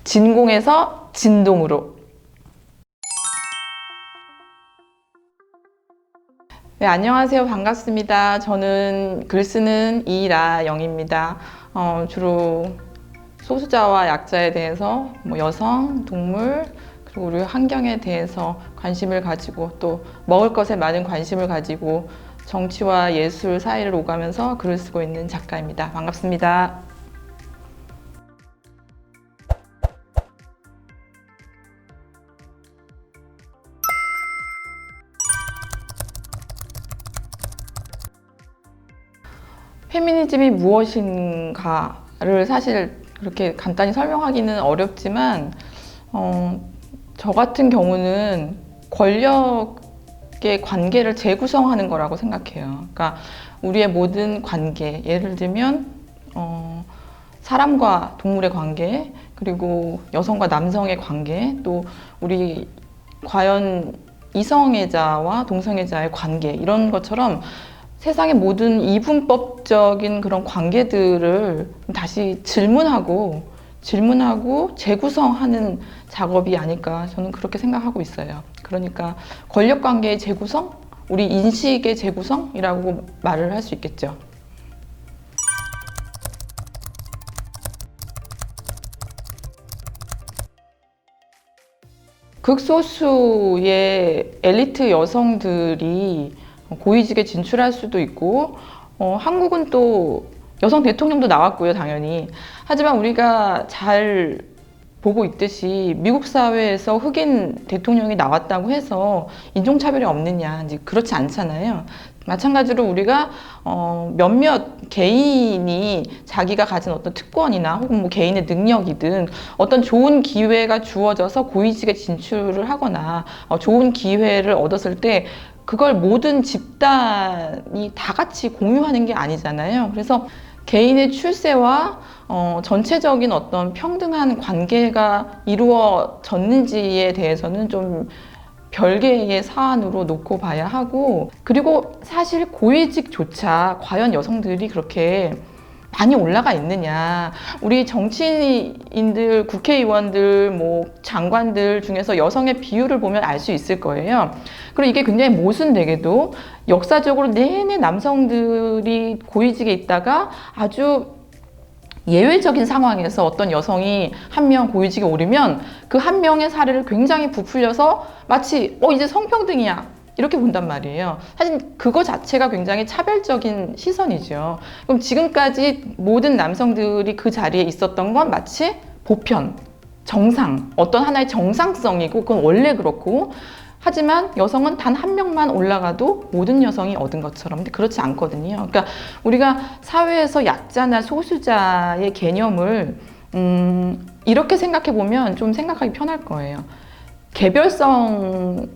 진공에서 진동으로. 네, 안녕하세요. 반갑습니다. 저는 글 쓰는 이라영입니다. 주로 소수자와 약자에 대해서 여성, 동물, 그리고 우리 환경에 대해서 관심을 가지고 또 먹을 것에 많은 관심을 가지고 정치와 예술 사이를 오가면서 글을 쓰고 있는 작가입니다. 반갑습니다. 페미니즘이 무엇인가를 사실 그렇게 간단히 설명하기는 어렵지만 저 같은 경우는 권력의 관계를 재구성하는 거라고 생각해요. 그러니까 우리의 모든 관계, 예를 들면 사람과 동물의 관계, 그리고 여성과 남성의 관계, 또 우리 과연 이성애자와 동성애자의 관계, 이런 것처럼 세상의 모든 이분법적인 그런 관계들을 다시 질문하고 재구성하는 작업이 아닐까, 저는 그렇게 생각하고 있어요. 그러니까 권력관계의 재구성, 우리 인식의 재구성이라고 말을 할 수 있겠죠. 극소수의 엘리트 여성들이 고위직에 진출할 수도 있고, 한국은 또 여성 대통령도 나왔고요, 당연히. 하지만 우리가 잘 보고 있듯이 미국 사회에서 흑인 대통령이 나왔다고 해서 인종차별이 없느냐, 이제 그렇지 않잖아요. 마찬가지로 우리가 몇몇 개인이 자기가 가진 어떤 특권이나 혹은 개인의 능력이든 어떤 좋은 기회가 주어져서 고위직에 진출을 하거나 좋은 기회를 얻었을 때 그걸 모든 집단이 다 같이 공유하는 게 아니잖아요. 그래서 개인의 출세와 전체적인 어떤 평등한 관계가 이루어졌는지에 대해서는 좀 별개의 사안으로 놓고 봐야 하고, 그리고 사실 고위직조차 과연 여성들이 그렇게 많이 올라가 있느냐. 우리 정치인들, 국회의원들, 장관들 중에서 여성의 비율을 보면 알 수 있을 거예요. 그리고 이게 굉장히 모순되게도 역사적으로 내내 남성들이 고위직에 있다가 아주 예외적인 상황에서 어떤 여성이 한 명 고위직에 오르면 그 한 명의 사례를 굉장히 부풀려서 마치 이제 성평등이야, 이렇게 본단 말이에요. 사실 그거 자체가 굉장히 차별적인 시선이죠. 그럼 지금까지 모든 남성들이 그 자리에 있었던 건 마치 보편, 정상, 어떤 하나의 정상성이고 그건 원래 그렇고, 하지만 여성은 단 한 명만 올라가도 모든 여성이 얻은 것처럼. 근데 그렇지 않거든요. 그러니까 우리가 사회에서 약자나 소수자의 개념을 이렇게 생각해 보면 좀 생각하기 편할 거예요. 개별성을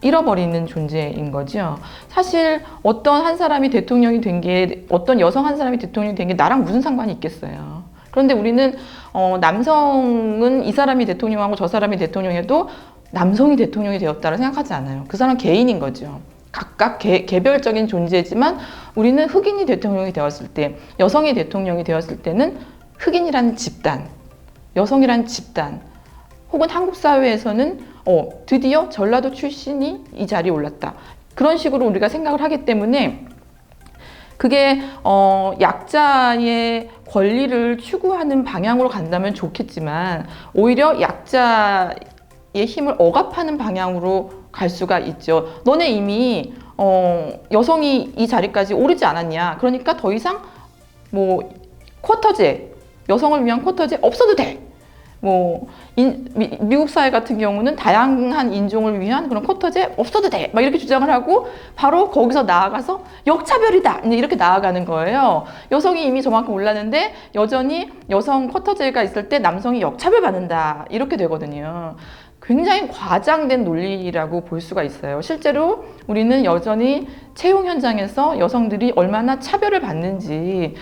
잃어버리는 존재인 거죠. 사실 어떤 한 사람이 대통령이 된 게, 어떤 여성 한 사람이 대통령이 된 게 나랑 무슨 상관이 있겠어요. 그런데 우리는 남성은 이 사람이 대통령하고 저 사람이 대통령해도 남성이 대통령이 되었다고 생각하지 않아요. 그 사람 개인인 거죠. 각각 개별적인 존재지만 우리는 흑인이 대통령이 되었을 때, 여성이 대통령이 되었을 때는 흑인이라는 집단, 여성이라는 집단, 혹은 한국 사회에서는 드디어 전라도 출신이 이 자리에 올랐다, 그런 식으로 우리가 생각을 하기 때문에 그게 약자의 권리를 추구하는 방향으로 간다면 좋겠지만 오히려 약자의 힘을 억압하는 방향으로 갈 수가 있죠. 너네 이미 여성이 이 자리까지 오르지 않았냐, 그러니까 더 이상 쿼터제, 여성을 위한 쿼터제 없어도 돼. 미국 사회 같은 경우는 다양한 인종을 위한 그런 쿼터제 없어도 돼, 막 이렇게 주장을 하고 바로 거기서 나아가서 역차별이다, 이렇게 나아가는 거예요. 여성이 이미 저만큼 올랐는데 여전히 여성 쿼터제가 있을 때 남성이 역차별 받는다, 이렇게 되거든요. 굉장히 과장된 논리라고 볼 수가 있어요. 실제로 우리는 여전히 채용 현장에서 여성들이 얼마나 차별을 받는지,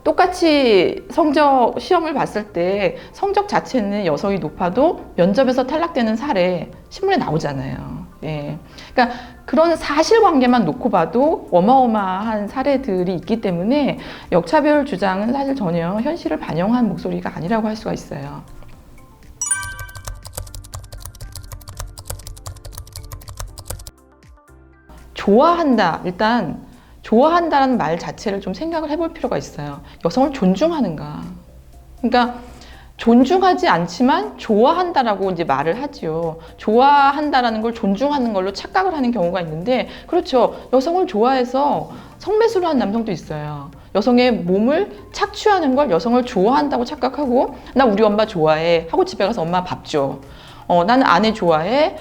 똑같이 성적 시험을 봤을 때 성적 자체는 여성이 높아도 면접에서 탈락되는 사례 신문에 나오잖아요. 예. 그러니까 그런 사실관계만 놓고 봐도 어마어마한 사례들이 있기 때문에 역차별 주장은 사실 전혀 현실을 반영한 목소리가 아니라고 할 수가 있어요. 좋아한다. 일단 좋아한다라는 말 자체를 좀 생각을 해볼 필요가 있어요. 여성을 존중하는가. 그러니까 존중하지 않지만 좋아한다라고 이제 말을 하지요. 좋아한다라는 걸 존중하는 걸로 착각을 하는 경우가 있는데, 그렇죠. 여성을 좋아해서 성매수를 하는 남성도 있어요. 여성의 몸을 착취하는 걸 여성을 좋아한다고 착각하고, 나 우리 엄마 좋아해 하고 집에 가서 엄마 밥 줘. 나는 아내 좋아해.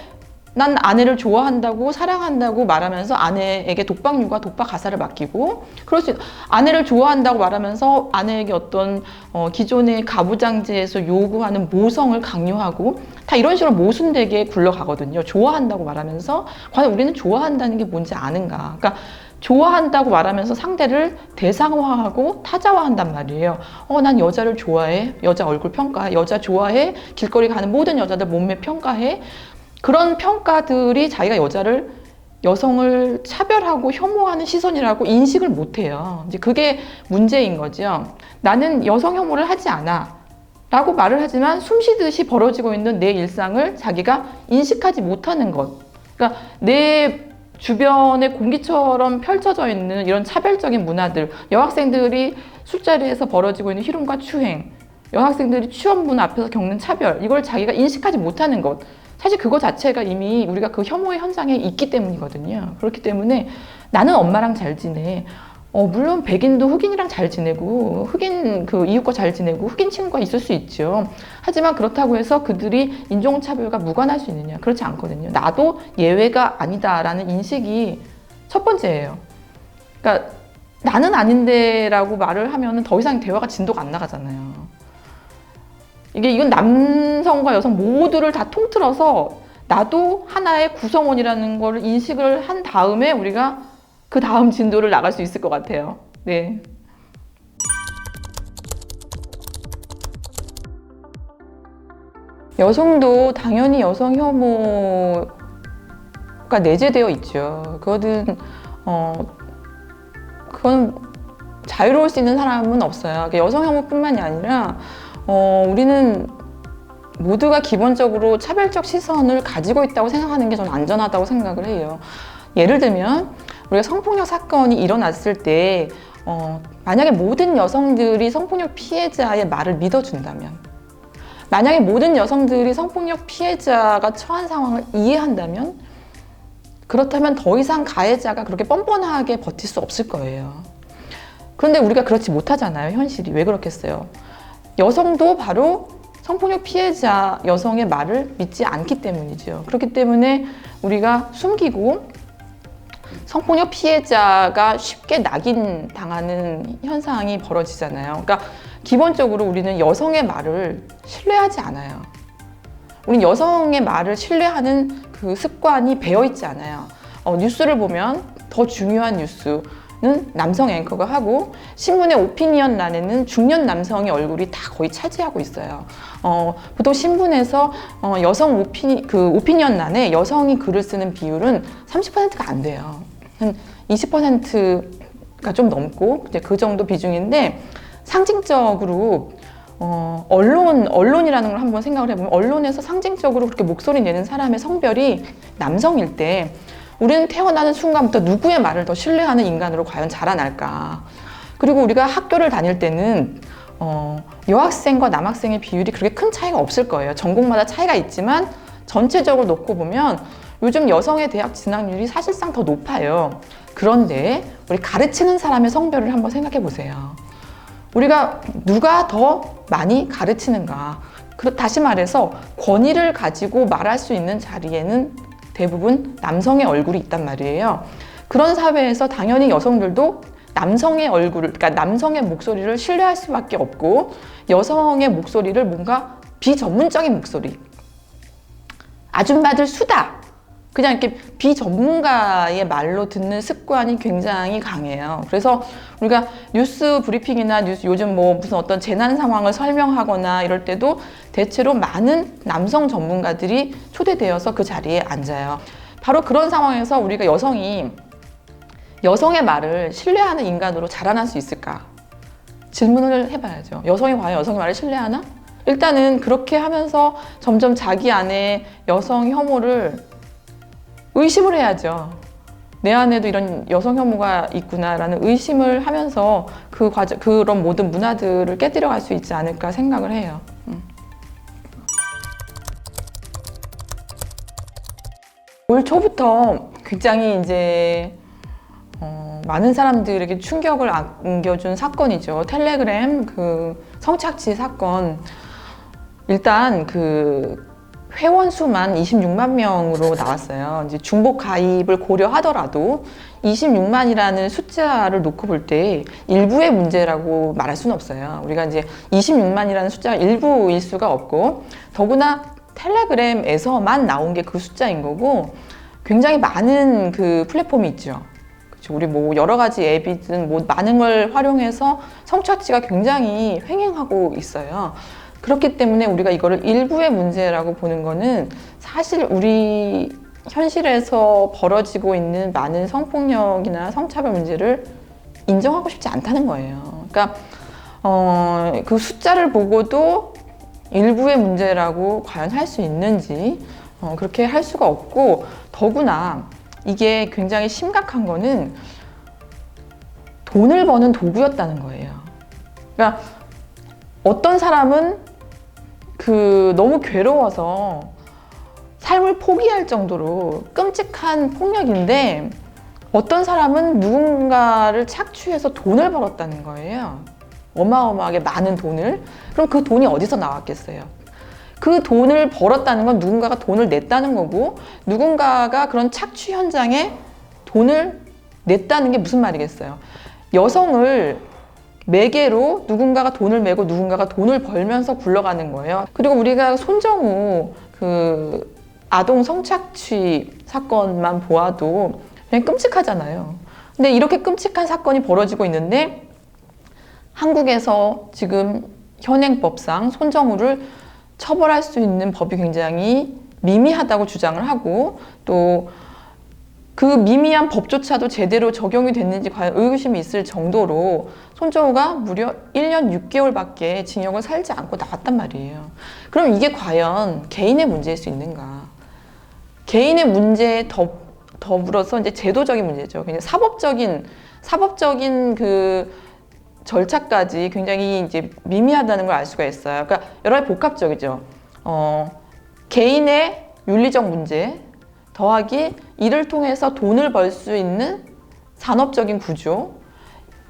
난 아내를 좋아한다고 사랑한다고 말하면서 아내에게 독박 육아, 독박 가사를 맡기고, 아내를 좋아한다고 말하면서 아내에게 어떤 기존의 가부장제에서 요구하는 모성을 강요하고, 다 이런 식으로 모순되게 굴러가거든요. 좋아한다고 말하면서 과연 우리는 좋아한다는 게 뭔지 아는가. 그러니까 좋아한다고 말하면서 상대를 대상화하고 타자화한단 말이에요. 난 여자를 좋아해. 여자 얼굴 평가해. 여자 좋아해. 길거리 가는 모든 여자들 몸매 평가해. 그런 평가들이 자기가 여성을 차별하고 혐오하는 시선이라고 인식을 못해요. 이제 그게 문제인 거죠. 나는 여성 혐오를 하지 않아 라고 말을 하지만 숨쉬듯이 벌어지고 있는 내 일상을 자기가 인식하지 못하는 것. 그러니까 내 주변에 공기처럼 펼쳐져 있는 이런 차별적인 문화들, 여학생들이 술자리에서 벌어지고 있는 희롱과 추행, 여학생들이 취업문 앞에서 겪는 차별, 이걸 자기가 인식하지 못하는 것. 사실 그거 자체가 이미 우리가 그 혐오의 현장에 있기 때문이거든요. 그렇기 때문에 나는 엄마랑 잘 지내. 물론 백인도 흑인이랑 잘 지내고, 흑인 그 이웃과 잘 지내고, 흑인 친구가 있을 수 있죠. 하지만 그렇다고 해서 그들이 인종차별과 무관할 수 있느냐? 그렇지 않거든요. 나도 예외가 아니다라는 인식이 첫 번째예요. 그러니까 나는 아닌데라고 말을 하면 더 이상 대화가 진도가 안 나가잖아요. 이건 남성과 여성 모두를 다 통틀어서 나도 하나의 구성원이라는 걸 인식을 한 다음에 우리가 그 다음 진도를 나갈 수 있을 것 같아요. 네. 여성도 당연히 여성 혐오가 내재되어 있죠. 그건 자유로울 수 있는 사람은 없어요. 여성 혐오뿐만이 아니라 우리는 모두가 기본적으로 차별적 시선을 가지고 있다고 생각하는 게 저는 안전하다고 생각을 해요. 예를 들면 우리가 성폭력 사건이 일어났을 때 만약에 모든 여성들이 성폭력 피해자의 말을 믿어준다면, 만약에 모든 여성들이 성폭력 피해자가 처한 상황을 이해한다면, 그렇다면 더 이상 가해자가 그렇게 뻔뻔하게 버틸 수 없을 거예요. 그런데 우리가 그렇지 못하잖아요. 현실이. 왜 그렇겠어요? 여성도 바로 성폭력 피해자 여성의 말을 믿지 않기 때문이죠. 그렇기 때문에 우리가 숨기고 성폭력 피해자가 쉽게 낙인 당하는 현상이 벌어지잖아요. 그러니까 기본적으로 우리는 여성의 말을 신뢰하지 않아요. 우리는 여성의 말을 신뢰하는 그 습관이 배어있지 않아요. 뉴스를 보면 더 중요한 뉴스는 남성 앵커가 하고, 신문의 오피니언란에는 중년 남성의 얼굴이 다 거의 차지하고 있어요. 보통 신문에서 여성 오피니언란에 여성이 글을 쓰는 비율은 30%가 안 돼요. 한 20%가 좀 넘고 이제 그 정도 비중인데, 상징적으로 언론이라는 걸 한번 생각을 해보면, 언론에서 상징적으로 그렇게 목소리 내는 사람의 성별이 남성일 때 우리는 태어나는 순간부터 누구의 말을 더 신뢰하는 인간으로 과연 자라날까. 그리고 우리가 학교를 다닐 때는 여학생과 남학생의 비율이 그렇게 큰 차이가 없을 거예요. 전공마다 차이가 있지만 전체적으로 놓고 보면 요즘 여성의 대학 진학률이 사실상 더 높아요. 그런데 우리 가르치는 사람의 성별을 한번 생각해 보세요. 우리가 누가 더 많이 가르치는가. 다시 말해서 권위를 가지고 말할 수 있는 자리에는 대부분 남성의 얼굴이 있단 말이에요. 그런 사회에서 당연히 여성들도 남성의 얼굴을, 그러니까 남성의 목소리를 신뢰할 수밖에 없고, 여성의 목소리를 뭔가 비전문적인 목소리, 아줌마들 수다, 그냥 이렇게 비전문가의 말로 듣는 습관이 굉장히 강해요. 그래서 우리가 뉴스 브리핑이나 요즘 무슨 어떤 재난 상황을 설명하거나 이럴 때도 대체로 많은 남성 전문가들이 초대되어서 그 자리에 앉아요. 바로 그런 상황에서 우리가 여성의 말을 신뢰하는 인간으로 자라날 수 있을까? 질문을 해봐야죠. 여성이 과연 여성의 말을 신뢰하나? 일단은 그렇게 하면서 점점 자기 안에 여성 혐오를 의심을 해야죠. 내 안에도 이런 여성 혐오가 있구나라는 의심을 하면서 그런 모든 문화들을 깨뜨려 갈 수 있지 않을까 생각을 해요. 올 초부터 굉장히 이제 많은 사람들에게 충격을 안겨준 사건이죠. 텔레그램 그 성착취 사건. 일단 그 회원 수만 26만 명으로 나왔어요. 이제 중복 가입을 고려하더라도 26만이라는 숫자를 놓고 볼 때 일부의 문제라고 말할 수는 없어요. 우리가 이제 26만이라는 숫자가 일부일 수가 없고, 더구나 텔레그램에서만 나온 게 그 숫자인 거고, 굉장히 많은 그 플랫폼이 있죠. 그렇죠. 우리 뭐 여러 가지 앱이든 뭐 많은 걸 활용해서 성착취가 굉장히 횡행하고 있어요. 그렇기 때문에 우리가 이거를 일부의 문제라고 보는 거는 사실 우리 현실에서 벌어지고 있는 많은 성폭력이나 성차별 문제를 인정하고 싶지 않다는 거예요. 그러니까 그 숫자를 보고도 일부의 문제라고 과연 할 수 있는지 그렇게 할 수가 없고, 더구나 이게 굉장히 심각한 거는 돈을 버는 도구였다는 거예요. 그러니까 어떤 사람은 너무 괴로워서 삶을 포기할 정도로 끔찍한 폭력인데, 어떤 사람은 누군가를 착취해서 돈을 벌었다는 거예요. 어마어마하게 많은 돈을. 그럼 그 돈이 어디서 나왔겠어요? 그 돈을 벌었다는 건 누군가가 돈을 냈다는 거고, 누군가가 그런 착취 현장에 돈을 냈다는 게 무슨 말이겠어요? 여성을 매개로 누군가가 돈을 메고 누군가가 돈을 벌면서 굴러가는 거예요. 그리고 우리가 손정우 그 아동 성착취 사건만 보아도 그냥 끔찍하잖아요. 근데 이렇게 끔찍한 사건이 벌어지고 있는데 한국에서 지금 현행법상 손정우를 처벌할 수 있는 법이 굉장히 미미하다고 주장을 하고, 또 그 미미한 법조차도 제대로 적용이 됐는지 과연 의구심이 있을 정도로 손정우가 무려 1년 6개월밖에 징역을 살지 않고 나왔단 말이에요. 그럼 이게 과연 개인의 문제일 수 있는가? 개인의 문제에 더불어서 이제 제도적인 문제죠. 그냥 사법적인 그 절차까지 굉장히 이제 미미하다는 걸 알 수가 있어요. 그러니까 여러 가지 복합적이죠. 개인의 윤리적 문제 더하기 이를 통해서 돈을 벌 수 있는 산업적인 구조,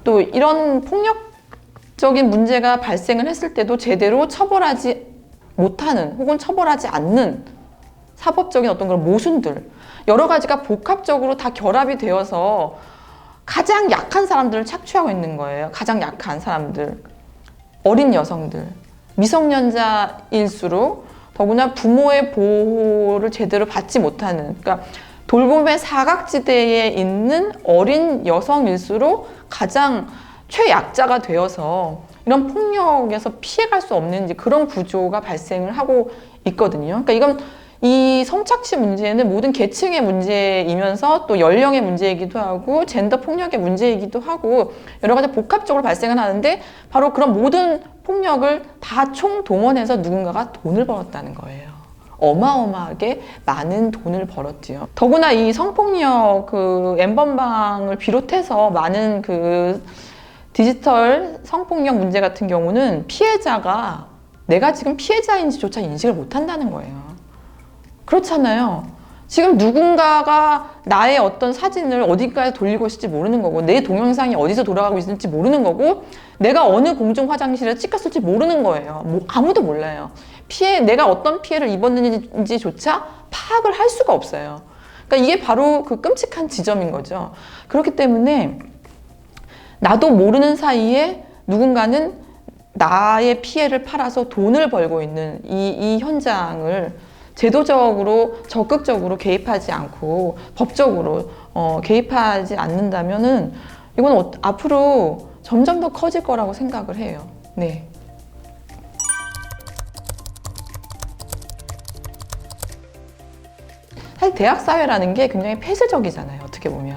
또 이런 폭력적인 문제가 발생을 했을 때도 제대로 처벌하지 못하는 혹은 처벌하지 않는 사법적인 어떤 그런 모순들, 여러 가지가 복합적으로 다 결합이 되어서 가장 약한 사람들을 착취하고 있는 거예요. 가장 약한 사람들, 어린 여성들, 미성년자일수록 더구나 부모의 보호를 제대로 받지 못하는, 그러니까 돌봄의 사각지대에 있는 어린 여성일수록 가장 최약자가 되어서 이런 폭력에서 피해갈 수 없는 그런 구조가 발생을 하고 있거든요. 그러니까 이건 이 성착취 문제는 모든 계층의 문제이면서 또 연령의 문제이기도 하고 젠더 폭력의 문제이기도 하고 여러 가지 복합적으로 발생을 하는데, 바로 그런 모든 폭력을 다 총동원해서 누군가가 돈을 벌었다는 거예요. 어마어마하게 많은 돈을 벌었지요. 더구나 이 성폭력 그 N번방을 비롯해서 많은 그 디지털 성폭력 문제 같은 경우는 피해자가 내가 지금 피해자인지조차 인식을 못 한다는 거예요. 그렇잖아요. 지금 누군가가 나의 어떤 사진을 어디까지 돌리고 있을지 모르는 거고, 내 동영상이 어디서 돌아가고 있을지 모르는 거고, 내가 어느 공중 화장실에 찍혔을지 모르는 거예요. 아무도 몰라요. 내가 어떤 피해를 입었는지조차 파악을 할 수가 없어요. 그러니까 이게 바로 그 끔찍한 지점인 거죠. 그렇기 때문에 나도 모르는 사이에 누군가는 나의 피해를 팔아서 돈을 벌고 있는 이 현장을 제도적으로 적극적으로 개입하지 않고 법적으로 개입하지 않는다면은 이건 앞으로 점점 더 커질 거라고 생각을 해요. 네. 사실 대학 사회라는 게 굉장히 폐쇄적이잖아요. 어떻게 보면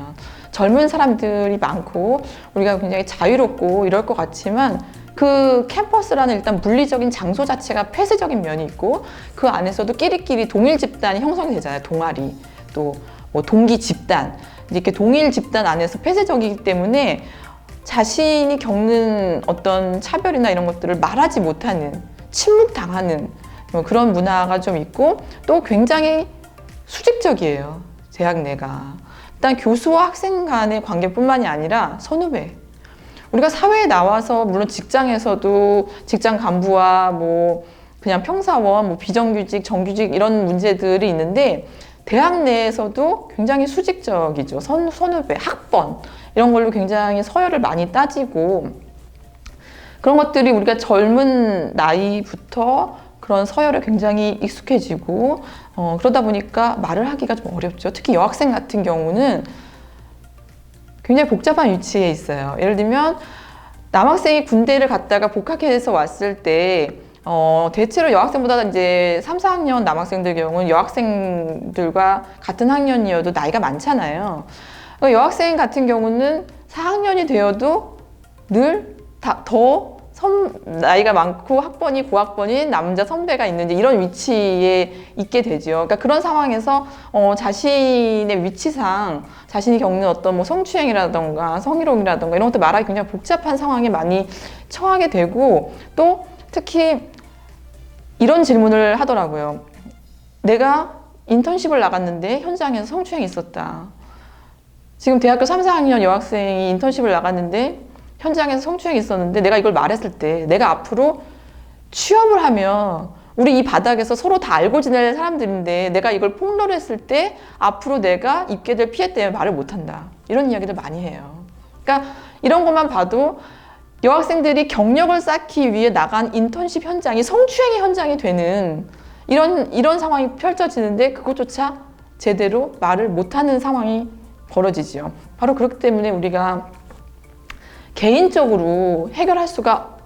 젊은 사람들이 많고 우리가 굉장히 자유롭고 이럴 것 같지만, 그 캠퍼스라는 일단 물리적인 장소 자체가 폐쇄적인 면이 있고, 그 안에서도 끼리끼리 동일 집단이 형성이 되잖아요. 동아리, 또 뭐 동기 집단. 이렇게 동일 집단 안에서 폐쇄적이기 때문에 자신이 겪는 어떤 차별이나 이런 것들을 말하지 못하는, 침묵당하는 그런 문화가 좀 있고, 또 굉장히 수직적이에요, 대학 내가. 일단 교수와 학생 간의 관계뿐만이 아니라 선후배. 우리가 사회에 나와서 물론 직장에서도 직장 간부와 뭐 그냥 평사원, 뭐 비정규직, 정규직 이런 문제들이 있는데, 대학 내에서도 굉장히 수직적이죠. 선후배, 학번 이런 걸로 굉장히 서열을 많이 따지고, 그런 것들이 우리가 젊은 나이부터 그런 서열에 굉장히 익숙해지고, 그러다 보니까 말을 하기가 좀 어렵죠. 특히 여학생 같은 경우는 굉장히 복잡한 위치에 있어요. 예를 들면 남학생이 군대를 갔다가 복학해서 왔을 때 대체로 여학생보다 이제 3, 4학년 남학생들 경우는 여학생들과 같은 학년이어도 나이가 많잖아요. 여학생 같은 경우는 4학년이 되어도 늘 더 나이가 많고 학번이 고학번인 남자 선배가 있는 이런 위치에 있게 되죠. 그러니까 그런 상황에서 자신의 위치상 자신이 겪는 어떤 뭐 성추행이라던가 성희롱이라던가 이런 것들 말하기 굉장히 복잡한 상황에 많이 처하게 되고, 또 특히 이런 질문을 하더라고요. 내가 인턴십을 나갔는데 현장에서 성추행이 있었다. 지금 대학교 3, 4학년 여학생이 인턴십을 나갔는데 현장에서 성추행이 있었는데 내가 이걸 말했을 때, 내가 앞으로 취업을 하면 우리 이 바닥에서 서로 다 알고 지낼 사람들인데 내가 이걸 폭로했을 때 앞으로 내가 입게 될 피해 때문에 말을 못한다. 이런 이야기들 많이 해요. 그러니까 이런 것만 봐도 여학생들이 경력을 쌓기 위해 나간 인턴십 현장이 성추행의 현장이 되는 이런 상황이 펼쳐지는데, 그것조차 제대로 말을 못하는 상황이 벌어지죠. 바로 그렇기 때문에 우리가 개인적으로 해결할 수가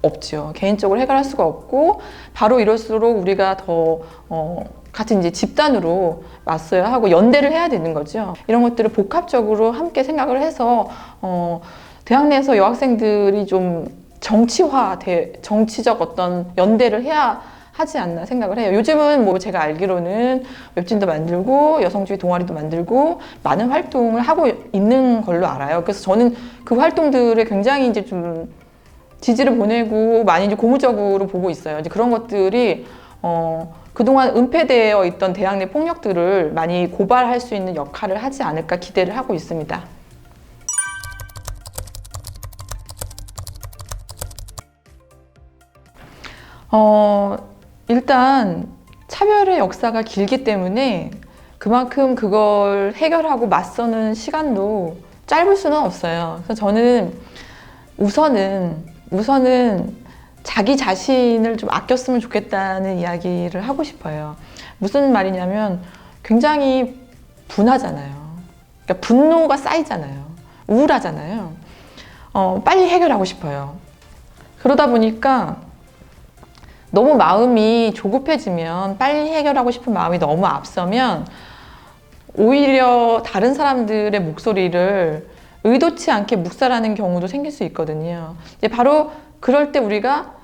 없죠. 개인적으로 해결할 수가 없고, 바로 이럴수록 우리가 더 같은 이제 집단으로 맞서야 하고 연대를 해야 되는 거죠. 이런 것들을 복합적으로 함께 생각을 해서 대학 내에서 여학생들이 좀 정치적 어떤 연대를 해야 하지 않나 생각을 해요. 요즘은 뭐 제가 알기로는 웹진도 만들고 여성주의 동아리도 만들고 많은 활동을 하고 있는 걸로 알아요. 그래서 저는 그 활동들에 굉장히 이제 좀 지지를 보내고 많이 이제 고무적으로 보고 있어요. 이제 그런 것들이 그동안 은폐되어 있던 대학 내 폭력들을 많이 고발할 수 있는 역할을 하지 않을까 기대를 하고 있습니다. 일단 차별의 역사가 길기 때문에 그만큼 그걸 해결하고 맞서는 시간도 짧을 수는 없어요. 그래서 저는 우선은 자기 자신을 좀 아꼈으면 좋겠다는 이야기를 하고 싶어요. 무슨 말이냐면 굉장히 분하잖아요. 그러니까 분노가 쌓이잖아요. 우울하잖아요. 빨리 해결하고 싶어요. 그러다 보니까 너무 마음이 조급해지면, 빨리 해결하고 싶은 마음이 너무 앞서면 오히려 다른 사람들의 목소리를 의도치 않게 묵살하는 경우도 생길 수 있거든요. 이제 바로 그럴 때 우리가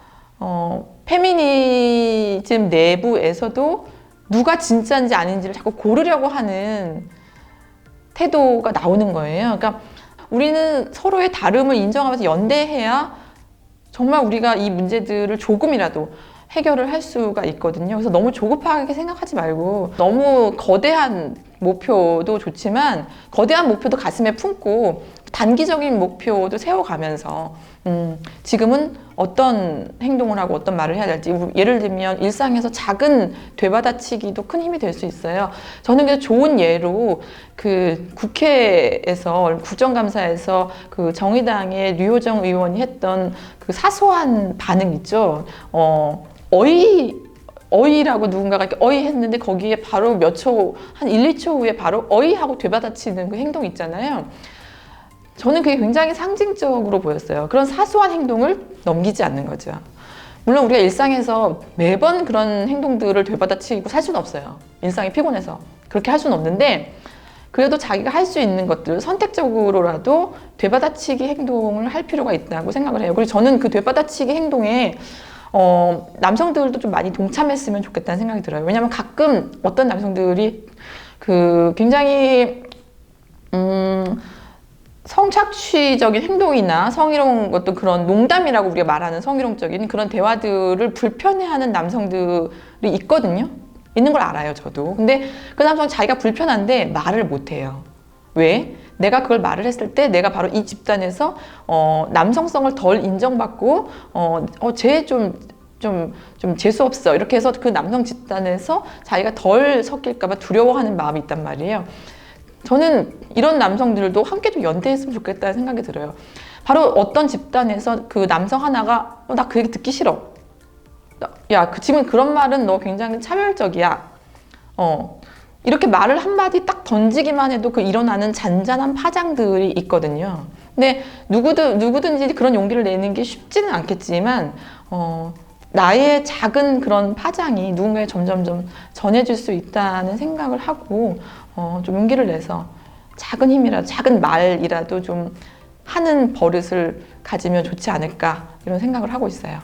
페미니즘 내부에서도 누가 진짜인지 아닌지를 자꾸 고르려고 하는 태도가 나오는 거예요. 그러니까 우리는 서로의 다름을 인정하면서 연대해야 정말 우리가 이 문제들을 조금이라도 해결을 할 수가 있거든요. 그래서 너무 조급하게 생각하지 말고, 너무 거대한 목표도 좋지만 거대한 목표도 가슴에 품고 단기적인 목표도 세워가면서 지금은 어떤 행동을 하고 어떤 말을 해야 될지, 예를 들면 일상에서 작은 되받아치기도 큰 힘이 될 수 있어요. 저는 그래서 좋은 예로 그 국회에서, 국정감사에서 그 정의당의 류호정 의원이 했던 그 사소한 반응 있죠. 어이라고 누군가가 이렇게 어이 했는데 거기에 바로 몇 초, 한 1, 2초 후에 바로 어이하고 되받아치는 그 행동 있잖아요. 저는 그게 굉장히 상징적으로 보였어요. 그런 사소한 행동을 넘기지 않는 거죠. 물론 우리가 일상에서 매번 그런 행동들을 되받아치고 살 수는 없어요. 일상이 피곤해서 그렇게 할 수는 없는데, 그래도 자기가 할 수 있는 것들 선택적으로라도 되받아치기 행동을 할 필요가 있다고 생각을 해요. 그리고 저는 그 되받아치기 행동에 남성들도 좀 많이 동참했으면 좋겠다는 생각이 들어요. 왜냐하면 가끔 어떤 남성들이 그 굉장히 성착취적인 행동이나 성희롱 어떤 그런 농담이라고 우리가 말하는 성희롱적인 그런 대화들을 불편해하는 남성들이 있거든요. 있는 걸 알아요, 저도. 근데 그 남성 자기가 불편한데 말을 못 해요. 왜? 내가 그걸 말을 했을 때 내가 바로 이 집단에서 남성성을 덜 인정받고 쟤 좀 재수 없어 이렇게 해서 그 남성 집단에서 자기가 덜 섞일까 봐 두려워하는 마음이 있단 말이에요. 저는 이런 남성들도 함께 좀 연대했으면 좋겠다는 생각이 들어요. 바로 어떤 집단에서 그 남성 하나가 나 그 얘기 듣기 싫어. 야, 지금 그런 말은 너 굉장히 차별적이야. 이렇게 말을 한마디 딱 던지기만 해도 그 일어나는 잔잔한 파장들이 있거든요. 근데 누구든지 그런 용기를 내는 게 쉽지는 않겠지만, 나의 작은 그런 파장이 누군가에 점점점 전해질 수 있다는 생각을 하고, 좀 용기를 내서 작은 힘이라도, 작은 말이라도 좀 하는 버릇을 가지면 좋지 않을까, 이런 생각을 하고 있어요.